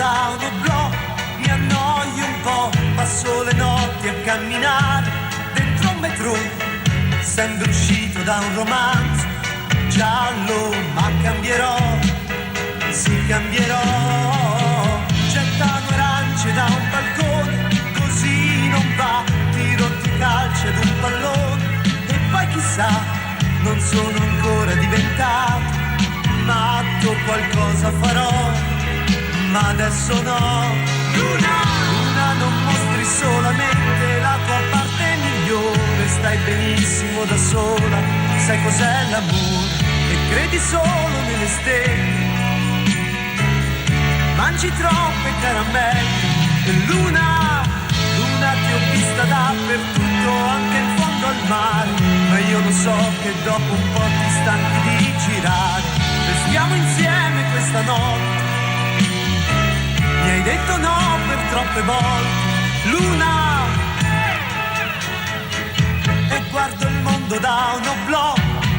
da uno blog, mi annoio un po', passo le notti a camminare dentro un metro, sembra uscito da un romanzo giallo, ma cambierò, sì cambierò, gettano arance da un balcone, così non va, tiro due calci ad un pallone, e poi chissà, non sono ancora diventato matto, qualcosa farò, ma adesso no. Luna, non mostri solamente la tua parte migliore, stai benissimo da sola, sai cos'è l'amore e credi solo nelle stelle, mangi troppe caramelle. E Luna, ti ho vista dappertutto, anche in fondo al mare, ma io lo so che dopo un po' ti stanchi di girare. Restiamo insieme questa notte, mi hai detto no per troppe volte. Luna, e guardo il mondo da un oblò,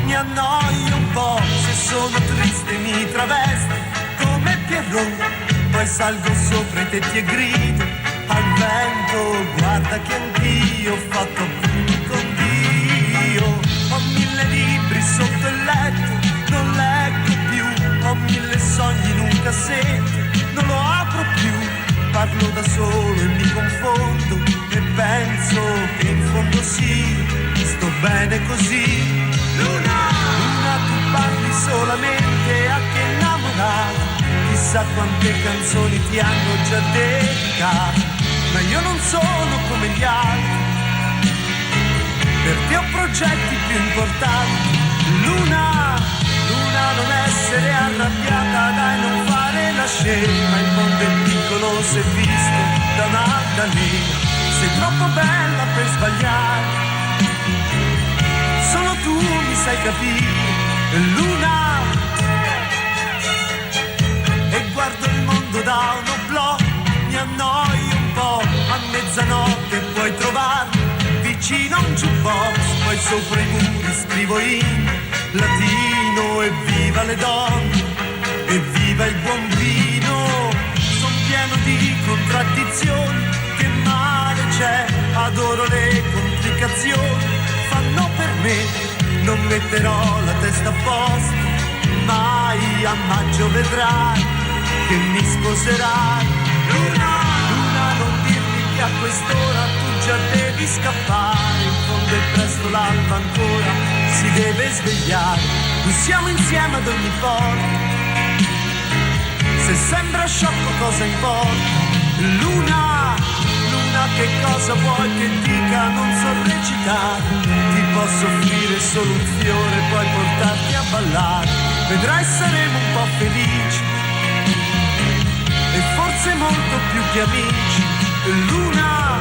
mi annoio un po', se sono triste mi travesto come Pierrot, poi salgo sopra i tetti e grido al vento, guarda che anch'io ho fatto appunti con Dio. Ho 1000 libri sotto il letto, non leggo più, ho 1000 sogni in un cassetto, non lo apro più, parlo da solo e mi confondo e penso che in fondo sì, sto bene così. Luna, tu parli solamente a chi è innamorato, chissà quante canzoni ti hanno già dedicato, ma io non sono come gli altri, per te ho progetti più importanti. Luna, non essere arrabbiata, dai non fare la scema, il mondo è piccolo se visto da un'altalena, sei troppo bella per sbagliare, solo tu mi sai capire. Luna, e guardo il mondo da un oblò, mi annoio un po', a mezzanotte puoi trovarmi vicino a un jukebox, poi sopra i muri scrivo in latino evviva le donne, evviva il buon vino, son pieno di contraddizioni, che male c'è, adoro le complicazioni, fanno per me, non metterò la testa a posto, mai a maggio vedrai che mi sposerai. Luna, non dirmi che a quest'ora tu già devi scappare, in fondo è presto, l'alba ancora si deve svegliare, noi siamo insieme ad ogni porta, se sembra sciocco cosa importa. Luna, che cosa vuoi che dica, non so recitare, ti posso offrire solo un fiore, poi portarti a ballare, vedrai saremo un po' felici e forse molto più che amici. Luna,